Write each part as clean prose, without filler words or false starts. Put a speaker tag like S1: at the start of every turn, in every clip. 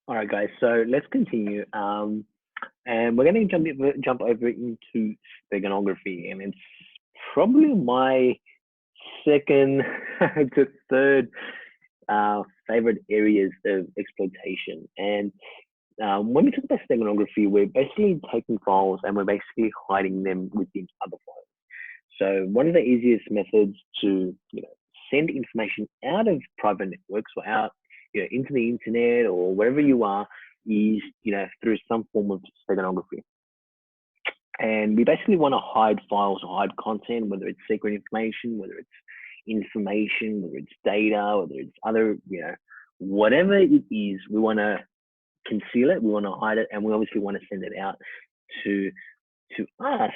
S1: All right, guys. So let's continue. And we're going to jump over into steganography, and it's probably my second to third favorite areas of exploitation. And when we talk about steganography, we're basically taking files and we're basically hiding them within other files. So one of the easiest methods to send information out of private networks or out into the internet or wherever you are is through some form of steganography. And we basically want to hide files or hide content, whether it's secret information, whether it's information, whether it's data, whether it's other, whatever it is, we want to conceal it, we want to hide it, and we obviously want to send it out to us,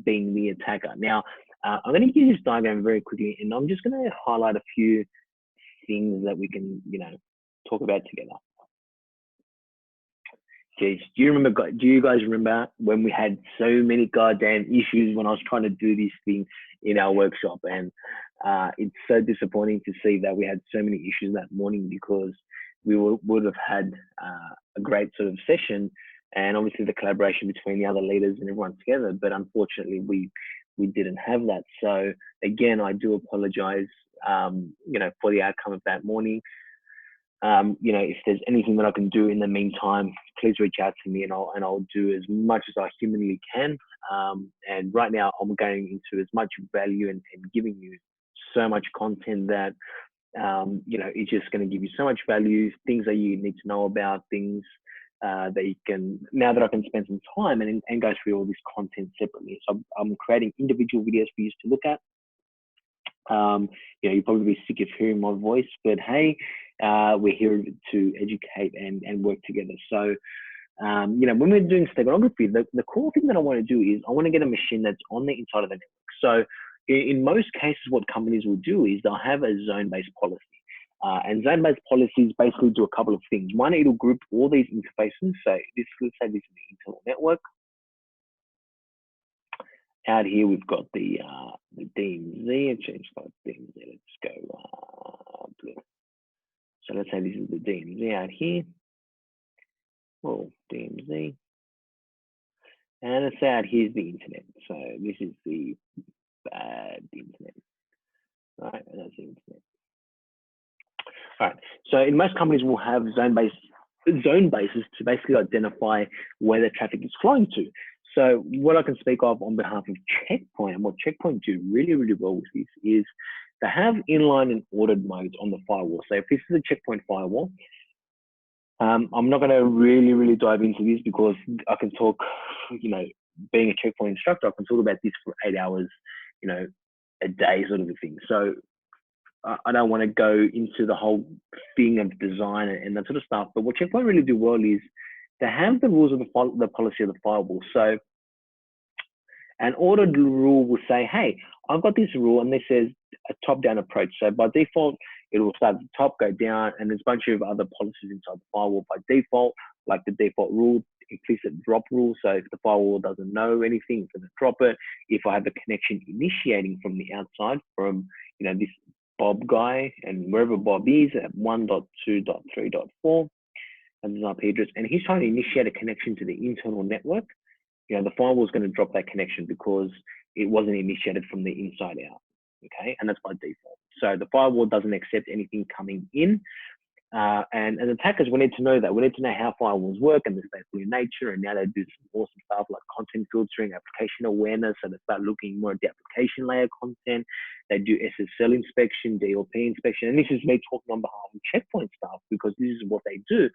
S1: being the attacker. Now, I'm going to use this diagram very quickly, and I'm just going to highlight a few things that we can, talk about together. Do you guys remember when we had so many goddamn issues when I was trying to do this thing in our workshop? And it's so disappointing to see that we had so many issues that morning because we would have had a great sort of session and obviously the collaboration between the other leaders and everyone together. But unfortunately, we didn't have that. So again, I do apologize, for the outcome of that morning. If there's anything that I can do in the meantime, please reach out to me and I'll do as much as I humanly can. And right now I'm going into as much value and giving you so much content that, it's just going to give you so much value, things that you need to know about, things that you can, now that I can spend some time and go through all this content separately. So I'm creating individual videos for you to look at. You'll probably be sick of hearing my voice, but hey, we're here to educate and work together. So, when we're doing steganography, the core thing that I want to do is I want to get a machine that's on the inside of the network. So in most cases, what companies will do is they'll have a zone-based policy. And zone-based policies basically do a couple of things. One, it'll group all these interfaces. So let's say this is the internal network. Out here, we've got the DMZ. Actually, it's got DMZ. Let's go blue. So let's say this is the DMZ out here. Oh, DMZ. And let's say out here's the internet. So this is the bad internet. All right, and that's the internet. All right. So in most companies, we'll have zone bases to basically identify where the traffic is flowing to. So what I can speak of on behalf of Checkpoint, and what Checkpoint do really, really well with this is they have inline and ordered modes on the firewall. So if this is a Checkpoint firewall, I'm not going to really dive into this because I can talk, being a Checkpoint instructor, I can talk about this for 8 hours, a day sort of a thing. So I don't want to go into the whole thing of design and that sort of stuff. But what Checkpoint really do well is they have the rules of the policy of the firewall. So an ordered rule will say, hey, I've got this rule and this says a top-down approach. So by default, it will start at the top, go down, and there's a bunch of other policies inside the firewall by default, like the default rule, implicit drop rule. So if the firewall doesn't know anything, it's going to drop it. If I have a connection initiating from the outside, from this Bob guy, and wherever Bob is at 1.2.3.4, and there's IP address, and he's trying to initiate a connection to the internal network, the firewall is going to drop that connection because it wasn't initiated from the inside out. Okay, and that's by default. So the firewall doesn't accept anything coming in. And as attackers, we need to know that. We need to know how firewalls work and their stateful in nature. And now they do some awesome stuff like content filtering, application awareness. So they start looking more at the application layer content. They do SSL inspection, DLP inspection. And this is me talking on behalf of Checkpoint staff because this is what they do.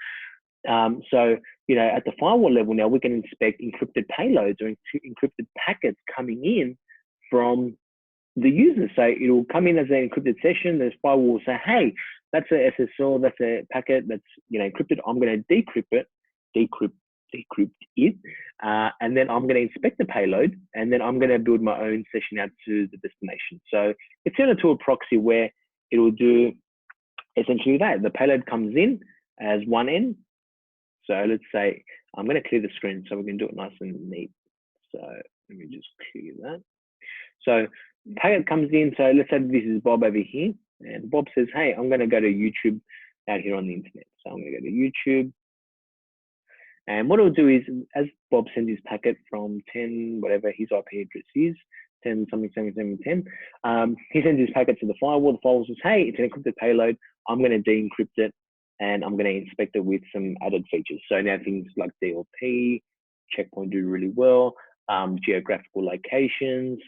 S1: So, at the firewall level now, we can inspect encrypted payloads or encrypted packets coming in from the user. So it'll come in as an encrypted session. The firewall will say, hey, that's a SSL, that's a packet that's encrypted. I'm going to decrypt it, and then I'm going to inspect the payload, and then I'm going to build my own session out to the destination. So it's similar to a proxy where it will do essentially that. The payload comes in as one end. So let's say I'm going to clear the screen so we can do it nice and neat. So let me just clear that. So packet comes in. So let's say this is Bob over here, and Bob says, hey, I'm going to go to YouTube out here on the internet. So I'm going to go to YouTube. And what it'll do is, as Bob sends his packet from 10, whatever his IP address is, 10 something, 10, he sends his packet to the firewall. The firewall says, hey, it's an encrypted payload. I'm going to de-encrypt it, and I'm going to inspect it with some added features. So now things like DLP, checkpoint do really well, geographical locations.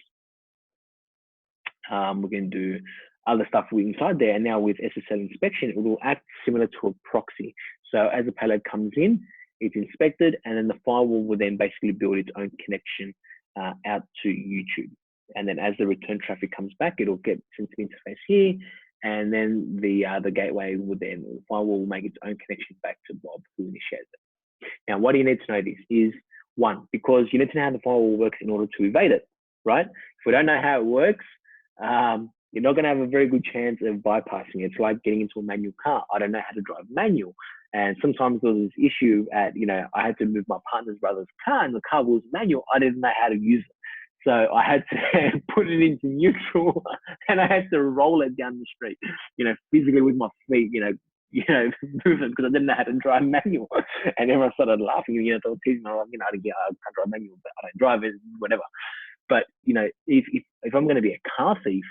S1: We're going to do other stuff inside there. And now with SSL inspection, it will act similar to a proxy. So as the payload comes in, it's inspected, and then the firewall will then basically build its own connection out to YouTube. And then as the return traffic comes back, it'll get sent to the interface here, and then the gateway will then, the firewall will make its own connection back to Bob, who initiated it. Now, why do you need to know this? Is one, because you need to know how the firewall works in order to evade it, right? If we don't know how it works, you're not going to have a very good chance of bypassing it. It's like getting into a manual car. I don't know how to drive manual. And sometimes there was this issue at, I had to move my partner's brother's car, and the car was manual. I didn't know how to use it. So I had to put it into neutral, and I had to roll it down the street, physically with my feet, move it, because I didn't know how to drive manual. And everyone started laughing, they were teasing me, like, I can't drive manual, but I don't drive it, whatever. But, if I'm going to be a car thief,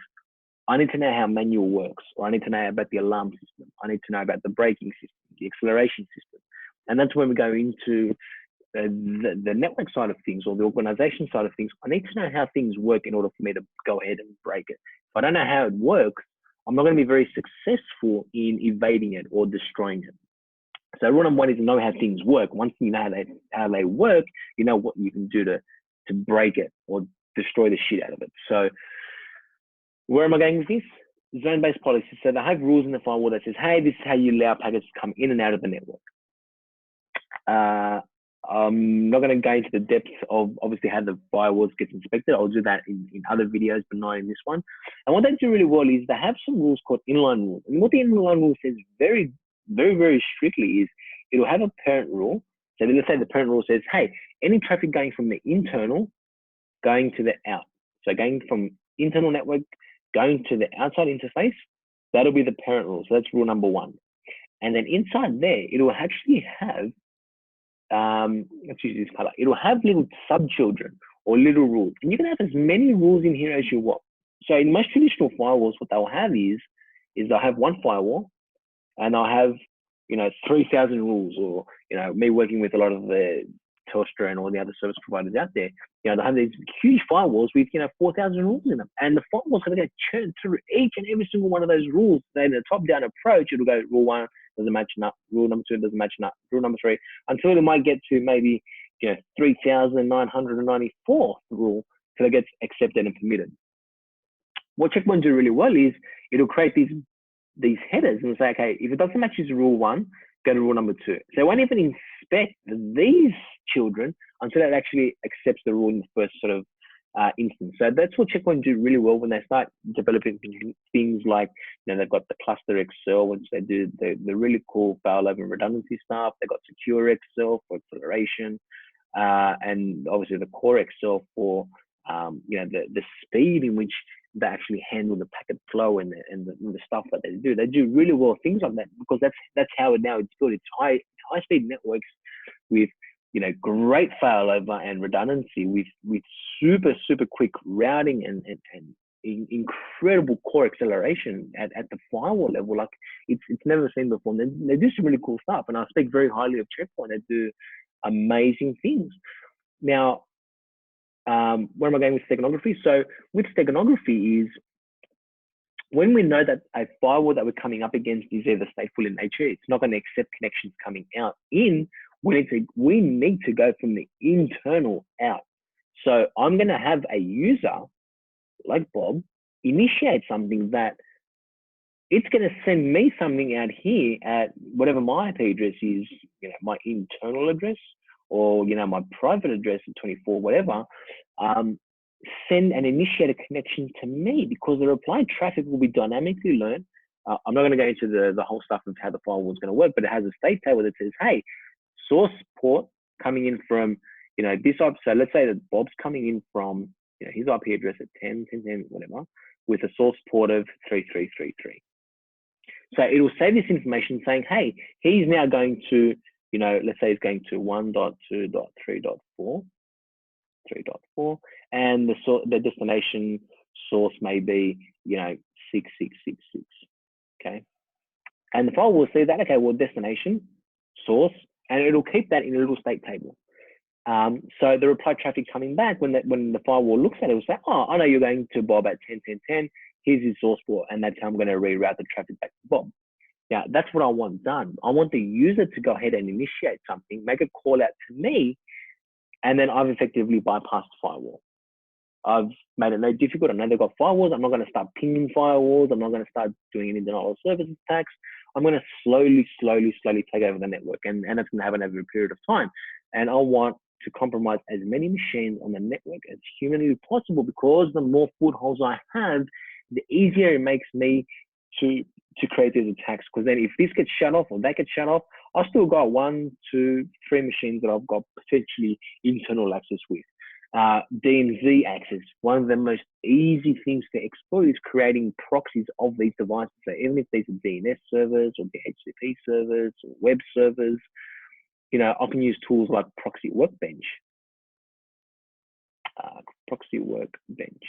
S1: I need to know how manual works, or I need to know about the alarm system. I need to know about the braking system, the acceleration system. And that's when we go into the network side of things, or the organization side of things. I need to know how things work in order for me to go ahead and break it. If I don't know how it works, I'm not going to be very successful in evading it or destroying it. So rule number one is to know how things work. Once you know how they work, you know what you can do to break it or destroy the shit out of it. So where am I going with this? Zone-based policy. So they have rules in the firewall that says, hey, this is how you allow packets to come in and out of the network. I'm not going to go into the depth of obviously how the firewalls get inspected. I'll do that in other videos, but not in this one. And what they do really well is they have some rules called inline rules. And what the inline rule says very, very, very strictly is it'll have a parent rule. So let's say the parent rule says, hey, any traffic going from the internal going to the out. So going from internal network going to the outside interface, that'll be the parent rule. So that's rule number one. And then inside there, it will actually have, let's use this color. It will have little sub-children or little rules. And you can have as many rules in here as you want. So in most traditional firewalls, what they'll have is they'll have one firewall, and they'll have, 3,000 rules, or, me working with a lot of the Telstra and all the other service providers out there, they have these huge firewalls with, 4,000 rules in them. And the firewall's going to go churn through each and every single one of those rules. Then the top-down approach, it'll go rule one doesn't match up, rule number two doesn't match up, rule number three, until it might get to maybe 3,994th rule till it gets accepted and permitted. What Checkpoint do really well is it'll create these headers and say, okay, if it doesn't match this rule one, go to rule number two. So they won't even inspect these children until it actually accepts the rule in the first sort of instance. So that's what Checkpoint do really well when they start developing things like, they've got the cluster Excel, which they do the really cool failover and redundancy stuff. They've got secure Excel for acceleration, and obviously the core Excel for, the speed in which they actually handle the packet flow and the stuff that they do. They do really well things like that, because that's how it now it's built. It's high speed networks with great failover and redundancy, with super quick routing and incredible core acceleration at the firewall level. Like it's never seen before. And they do some really cool stuff, and I speak very highly of Checkpoint. They do amazing things. Now, where am I going with steganography? So with steganography is when we know that a firewall that we're coming up against is either stateful in nature, it's not going to accept connections coming out in. We need to go from the internal out. So I'm going to have a user like Bob initiate something that it's going to send me something out here at whatever my IP address is, my internal address, or my private address at 24, whatever. Send and initiate a connection to me, because the reply traffic will be dynamically learned. I'm not going to go into the whole stuff of how the firewall is going to work, but it has a state table that says, hey, source port coming in from, this IP. So let's say that Bob's coming in from, his IP address at 10, whatever, with a source port of 3333. So it will save this information saying, hey, he's now going to, you know, let's say it's going to 1.2.3.4, 3.4, and the destination source may be, you know, 6666. Okay, and the file will see that, okay, well, destination, source, and it'll keep that in a little state table. So the reply traffic coming back, when the firewall looks at it, will say, oh, I know you're going to Bob at 10:10:10. Here's his source port, and that's how I'm going to reroute the traffic back to Bob. Yeah, that's what I want done. I want the user to go ahead and initiate something, make a call out to me, and then I've effectively bypassed the firewall. I've made it no difficult. I know they've got firewalls. I'm not going to start pinging firewalls. I'm not going to start doing any denial of service attacks. I'm going to slowly take over the network, and it's going to happen over a period of time. And I want to compromise as many machines on the network as humanly possible, because the more footholds I have, the easier it makes me to create these attacks. Because then if this gets shut off or that gets shut off, I've still got 1, 2, 3 machines that I've got potentially internal access with. DMZ access, one of the most easy things to exploit is creating proxies of these devices. So even if these are DNS servers or DHCP servers or web servers, you know, I can use tools like Proxy Workbench. Proxy Workbench.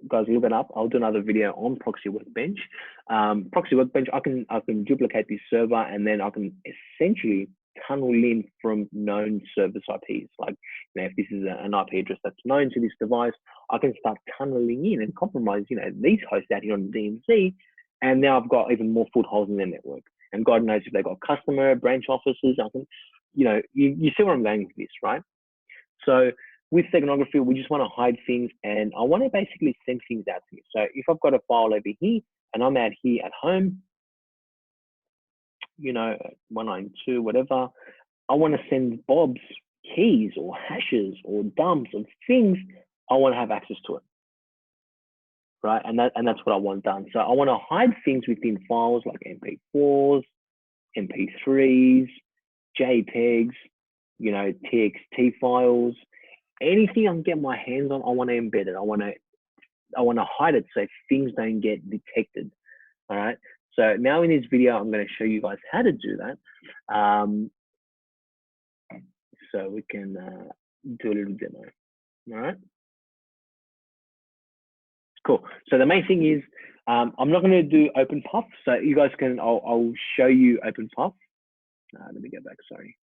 S1: Guys, look it up. I'll do another video on Proxy Workbench. Proxy Workbench, I can duplicate this server, and then I can essentially tunnel in from known service IPs. Like, you know, if this is an IP address that's known to this device, I can start tunneling in and compromise, you know, these hosts out here on the DMZ, and now I've got even more footholds in their network. And God knows if they've got customer branch offices, I can, you know, you see where I'm going with this, right? So with Steganography, we just want to hide things, and I want to basically send things out to me. So if I've got a file over here and I'm out here at home, you know, 192, whatever, I want to send Bob's keys or hashes or dumps of things. I want to have access to it, right? And that's what I want done. So I want to hide things within files like MP4s, MP3s, JPEGs, you know, TXT files, anything I can get my hands on. I want to embed it. I want to hide it so things don't get detected. All right. So now in this video, I'm going to show you guys how to do that. So we can do a little demo. All right. Cool. So the main thing is, I'm not going to do OpenPuff. So you guys can, I'll show you OpenPuff. Let me go back, sorry.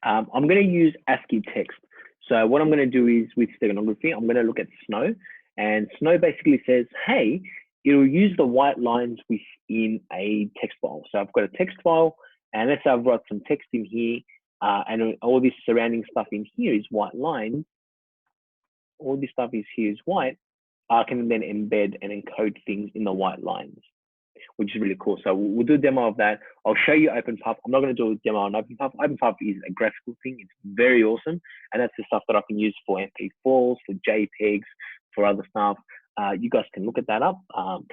S1: I'm going to use ASCII text. So what I'm going to do is, with Steganography, I'm going to look at Snow, and Snow basically says, hey, it'll use the white lines within a text file. So I've got a text file, and let's say I've got some text in here, and all this surrounding stuff in here is white lines. All this stuff is here is white. I can then embed and encode things in the white lines, which is really cool. So we'll do a demo of that. I'll show you OpenPuff. I'm not going to do a demo on OpenPuff. OpenPuff is a graphical thing. It's very awesome. And that's the stuff that I can use for MP4s, for JPEGs, for other stuff. You guys can look at that up,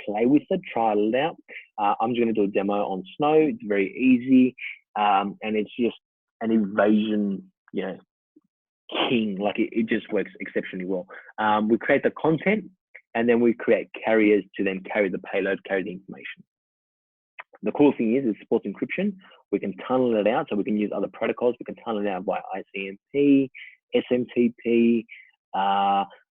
S1: play with it, try it out. I'm just going to do a demo on Snow. It's very easy. And it's just an invasion, you know, king. Like it just works exceptionally well. We create the content, and then we create carriers to then carry the payload, carry the information. The cool thing is it supports encryption. We can tunnel it out, so we can use other protocols. We can tunnel it out by ICMP, SMTP,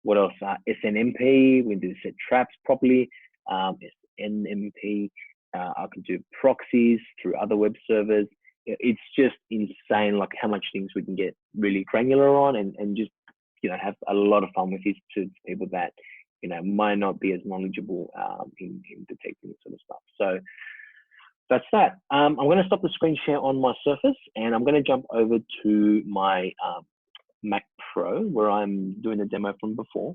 S1: what else? SNMP. We do set traps properly. SNMP. I can do proxies through other web servers. It's just insane, like how much things we can get really granular on, and just, you know, have a lot of fun with this to people that, you know, might not be as knowledgeable in detecting this sort of stuff. So that's that. I'm going to stop the screen share on my Surface, and I'm going to jump over to my Mac Pro, where I'm doing the demo from before.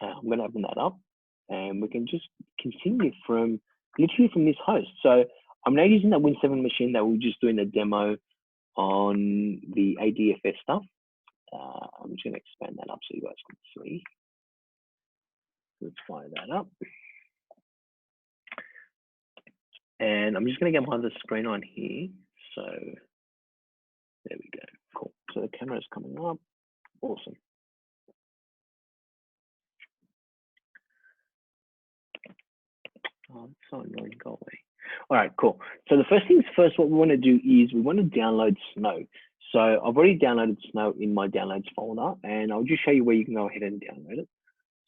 S1: I'm going to open that up, and we can just continue from literally from this host. So I'm now using that Win7 machine that we were just doing a demo on the ADFS stuff. I'm just going to expand that up so you guys can see. Let's fire that up. And I'm just going to get my other screen on here. So there we go. Cool. So the camera is coming up. Awesome. Oh, it's so annoying. Go away. All right, cool. So the first things first, what we want to do is we want to download Snow. So I've already downloaded Snow in my downloads folder, and I'll just show you where you can go ahead and download it.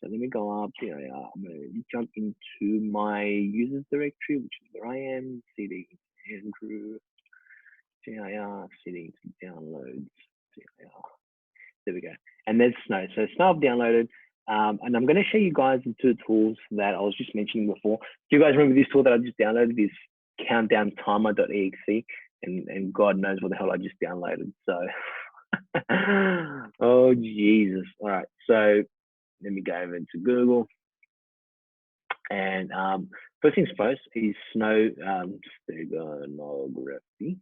S1: So let me go up here. I'm going to jump into my users directory, which is where I am. CD Andrew, dir, CD downloads, dir. There we go. And there's Snow. So Snow I've downloaded. And I'm going to show you guys the two tools that I was just mentioning before. Do you guys remember this tool that I just downloaded, this countdown timer.exe? And God knows what the hell I just downloaded. So, oh, Jesus. All right. So let me go over to Google. And first things first is Snow Steganography.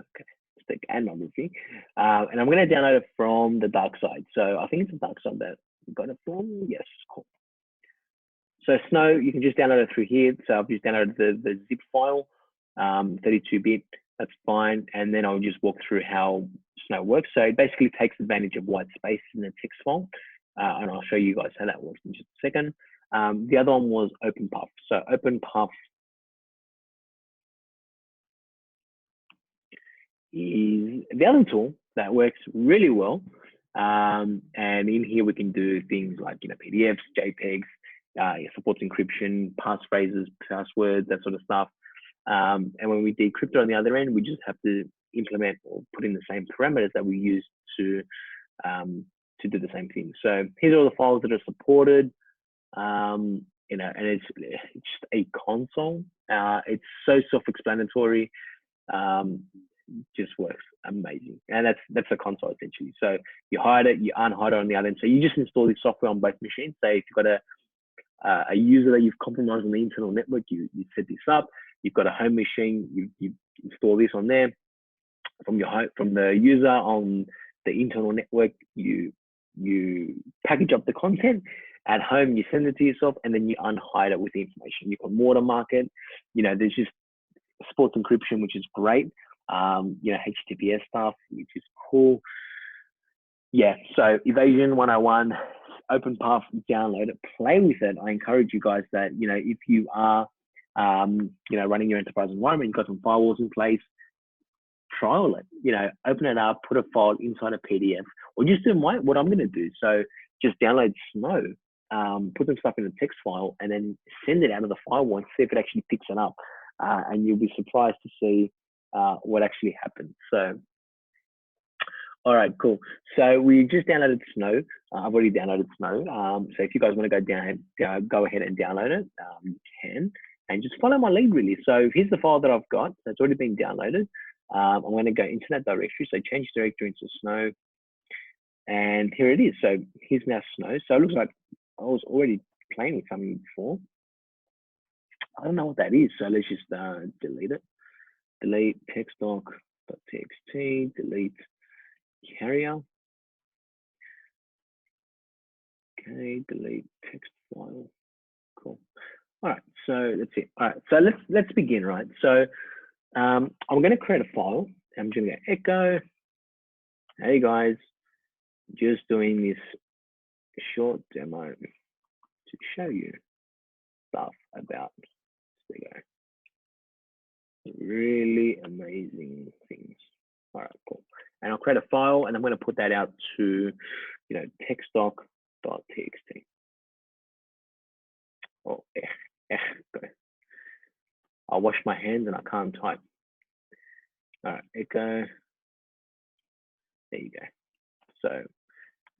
S1: Okay. Steganography, and I'm going to download it from the dark side. So I think it's the dark side that we got it from. Yes, cool. So Snow, you can just download it through here. So I've just downloaded the zip file, 32-bit. That's fine. And then I'll just walk through how Snow works. So it basically takes advantage of white space in the text file, and I'll show you guys how that works in just a second. The other one was OpenPuff. So OpenPuff is the other tool that works really well. And in here we can do things like PDFs, JPEGs, it supports encryption, passphrases, passwords, that sort of stuff. And when we decrypt it on the other end, we just have to implement or put in the same parameters that we use to do the same thing. So here's all the files that are supported. And it's just a console. It's so self-explanatory. Just works amazing, and that's a console essentially. So you hide it, you unhide it on the other end. So you just install this software on both machines. Say if you've got a user that you've compromised on the internal network, you set this up. You've got a home machine, you install this on there. From the user on the internal network, you package up the content. At home, you send it to yourself, and then you unhide it with the information. You can watermark it. There's just sports encryption, which is great. HTTPS stuff, which is cool. Yeah, so Evasion 101, OpenPuff, download it, play with it. I encourage you guys that, if you are, running your enterprise environment, you've got some firewalls in place, trial it, open it up, put a file inside a PDF, or just do what I'm going to do. So just download Snow, put some stuff in a text file, and then send it out of the firewall and see if it actually picks it up. And you'll be surprised to see what actually happened. So, all right, cool. So we just downloaded Snow. I've already downloaded Snow. So if you guys want to go ahead and download it, you can, and just follow my lead really. So here's the file that I've got. So it's already been downloaded. I'm going to go into that directory. So change directory into Snow, and here it is. So here's now Snow. So it looks like I was already playing with something before. I don't know what that is. So let's just delete it. Delete textdoc.txt, delete carrier. Okay, delete text file. Cool. All right, so that's it. All right, so let's begin, right? So I'm going to create a file. I'm going to go echo. Hey guys, just doing this short demo to show you stuff about Stego. Really amazing things. All right, cool. And I'll create a file, and I'm going to put that out to, textdoc.txt. Oh, I'll wash my hands and I can't type. All right, echo. There you go. So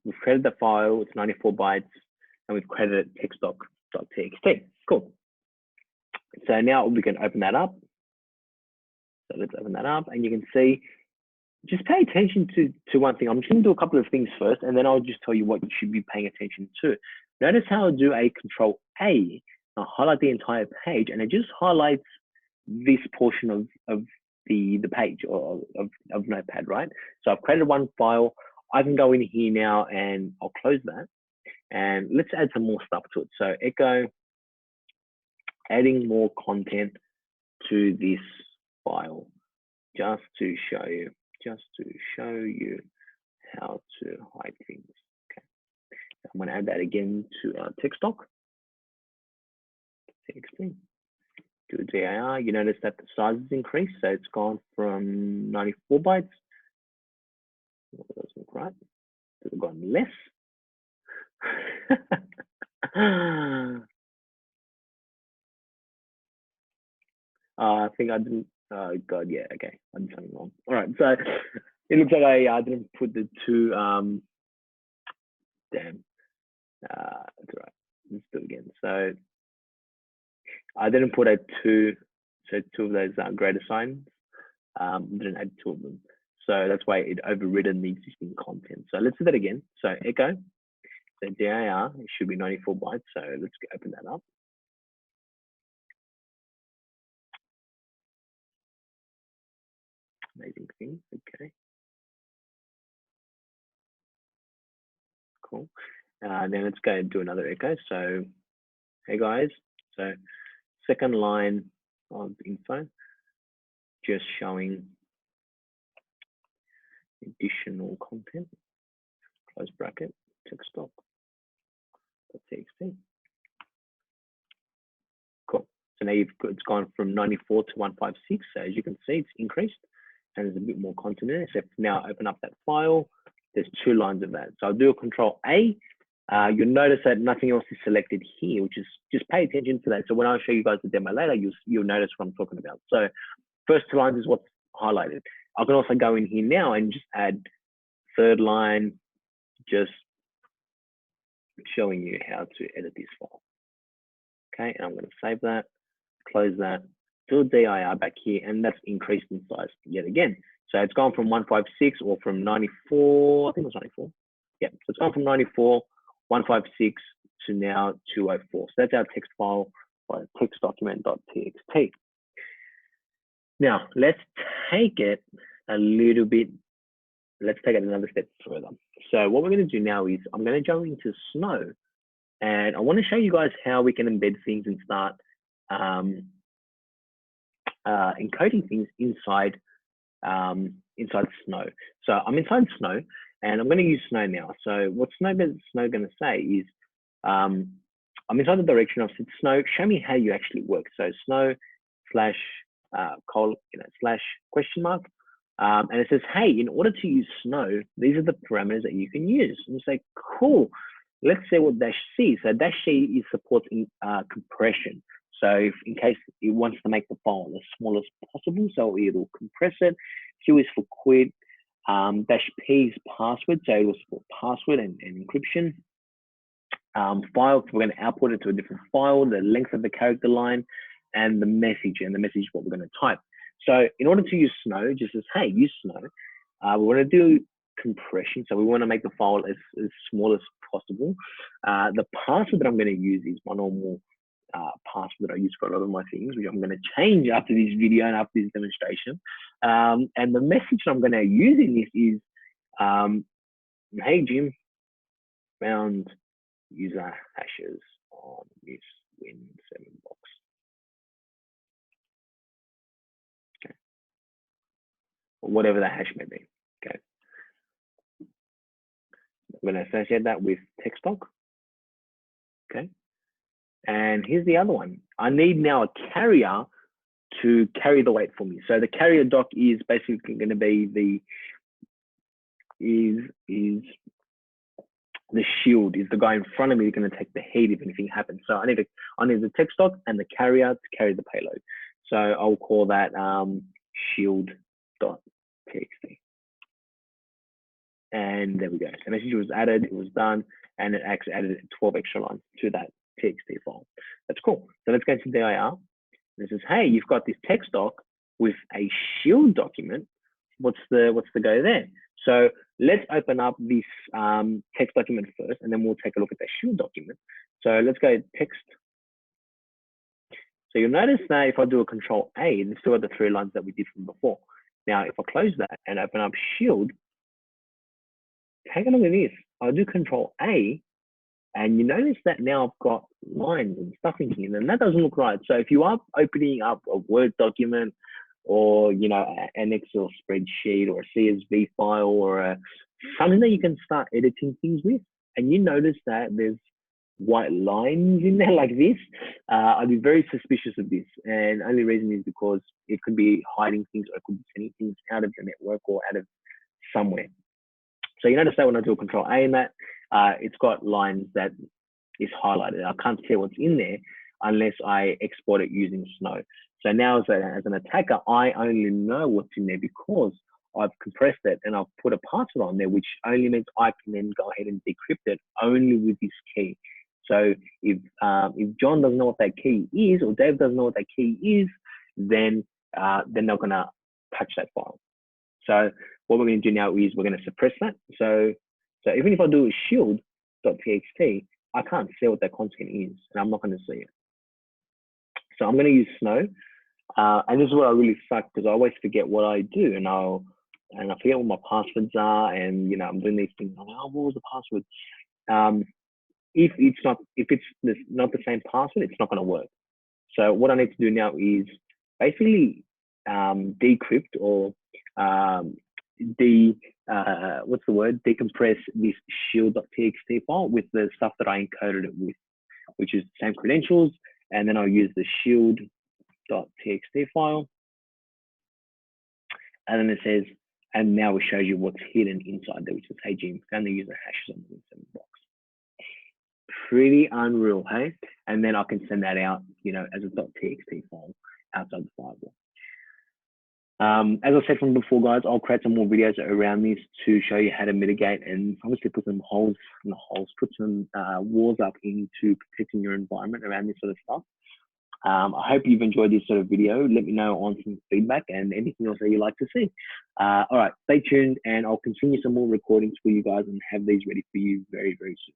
S1: we've created the file. It's 94 bytes, and we've created it textdoc.txt. Cool. So now we can open that up. So let's open that up, and you can see. Just pay attention to one thing. I'm just going to do a couple of things first, and then I'll just tell you what you should be paying attention to. Notice how I do a Control A. I'll highlight the entire page, and it just highlights this portion of the page or of Notepad, right? So I've created one file. I can go in here now, and I'll close that. And let's add some more stuff to it. So echo, adding more content to this file, just to show you how to hide things. Okay, I'm going to add that again to our text doc. txt. Do a dir. You notice that the size has increased, so it's gone from 94 bytes. That doesn't look right. It's gone less. I think I didn't. Oh God, yeah, okay, I did something wrong. All right, so it looks like I didn't put the two. Damn, that's right. Let's do it again. So I didn't put a two. So two of those greater signs. Didn't add two of them. So that's why it overridden the existing content. So let's do that again. So echo. So dir, it should be 94 bytes. So let's open that up. Amazing thing. Okay. Cool. Then let's go and do another echo. So, hey guys. So, second line of info, just showing additional content. Close bracket. Text doc. .txt. Cool. So now it's gone from 94 to 156. So as you can see, it's increased, and there's a bit more content in it. So now open up that file. There's two lines of that. So I'll do a Control A. You'll notice that nothing else is selected here, which is just pay attention to that. So when I show you guys the demo later, you'll notice what I'm talking about. So first two lines is what's highlighted. I can also go in here now and just add third line, just showing you how to edit this file. Okay, and I'm going to save that, close that, do a dir back here, and that's increased in size yet again. So it's gone from 156 or from 94, I think it was 94. Yeah, so it's gone from 94, 156 to now 204. So that's our text file by text document.txt. Now let's take it a little bit, let's take it another step further. So what we're going to do now is I'm going to go into Snow, and I want to show you guys how we can embed things and start encoding things inside Snow. So I'm inside Snow, and I'm going to use Snow now. So what Snow going to say is, I'm inside the direction of Snow. Show me how you actually work. So Snow slash slash question mark, and it says, hey, in order to use Snow, these are the parameters that you can use. And you say, cool. Let's see what -c. So -c is supporting compression. So if in case it wants to make the file as small as possible, so it'll compress it. Q is for quit. -p is password, so it will support password and encryption. File, we're going to output it to a different file, the length of the character line, and the message is what we're going to type. So in order to use Snow, just says, hey, use Snow. We want to do compression, so we want to make the file as small as possible. The password that I'm going to use is my normal password that I use for a lot of my things, which I'm going to change after this video and after this demonstration. And the message that I'm going to use in this is, hey Jim, found user hashes on this Win7 box. Okay, or whatever the hash may be. Okay, I'm going to associate that with text doc. Okay, and here's the other one. I need now a carrier to carry the weight for me. So the carrier doc is basically going to be the shield, is the guy in front of me going to take the heat if anything happens. So I need the text doc and the carrier to carry the payload. So I'll call that shield.txt. And there we go. The message was added, it was done, and it actually added 12 extra lines to that txt file. That's cool. So let's go to dir. And it says, hey, you've got this text doc with a shield document. What's the go there? So let's open up this text document first, and then we'll take a look at the shield document. So let's go text. So you'll notice that if I do a Control A, it's still got the 3 lines that we did from before. Now, if I close that and open up shield, take a look at this. I'll do Control A, and you notice that now I've got lines and stuff in here, and that doesn't look right. So if you are opening up a Word document, or an Excel spreadsheet, or a CSV file, or something that you can start editing things with, and you notice that there's white lines in there like this, I'd be very suspicious of this. And only reason is because it could be hiding things, or it could be sending things out of the network or out of somewhere. So you notice that when I do a Control A in that, it's got lines that is highlighted. I can't see what's in there unless I export it using Snow. So now as an attacker, I only know what's in there because I've compressed it and I've put a password on there, which only means I can then go ahead and decrypt it only with this key. So if John doesn't know what that key is, or Dave doesn't know what that key is, then they're not gonna touch that file. So what we're going to do now is we're going to suppress that. So even if I do a shield.txt, I can't see what that content is, and I'm not going to see it. So I'm going to use Snow, and this is where I really suck, because I always forget what I do, and I forget what my passwords are, and I'm doing these things. I'm like, oh, what was the password? If it's not the same password, it's not going to work. So what I need to do now is basically decrypt or decompress this shield.txt file with the stuff that I encoded it with, which is the same credentials, and then I'll use the shield.txt file, and then it says, and now it shows you what's hidden inside there, which is, hey Jim, found the user hashes on the 7 box. Pretty unreal, hey? And then I can send that out, as a .txt file outside the firewall. As I said from before, guys, I'll create some more videos around this to show you how to mitigate and obviously put some put some walls up into protecting your environment around this sort of stuff. I hope you've enjoyed this sort of video. Let me know on some feedback and anything else that you'd like to see. All right, stay tuned, and I'll continue some more recordings for you guys and have these ready for you very, very soon.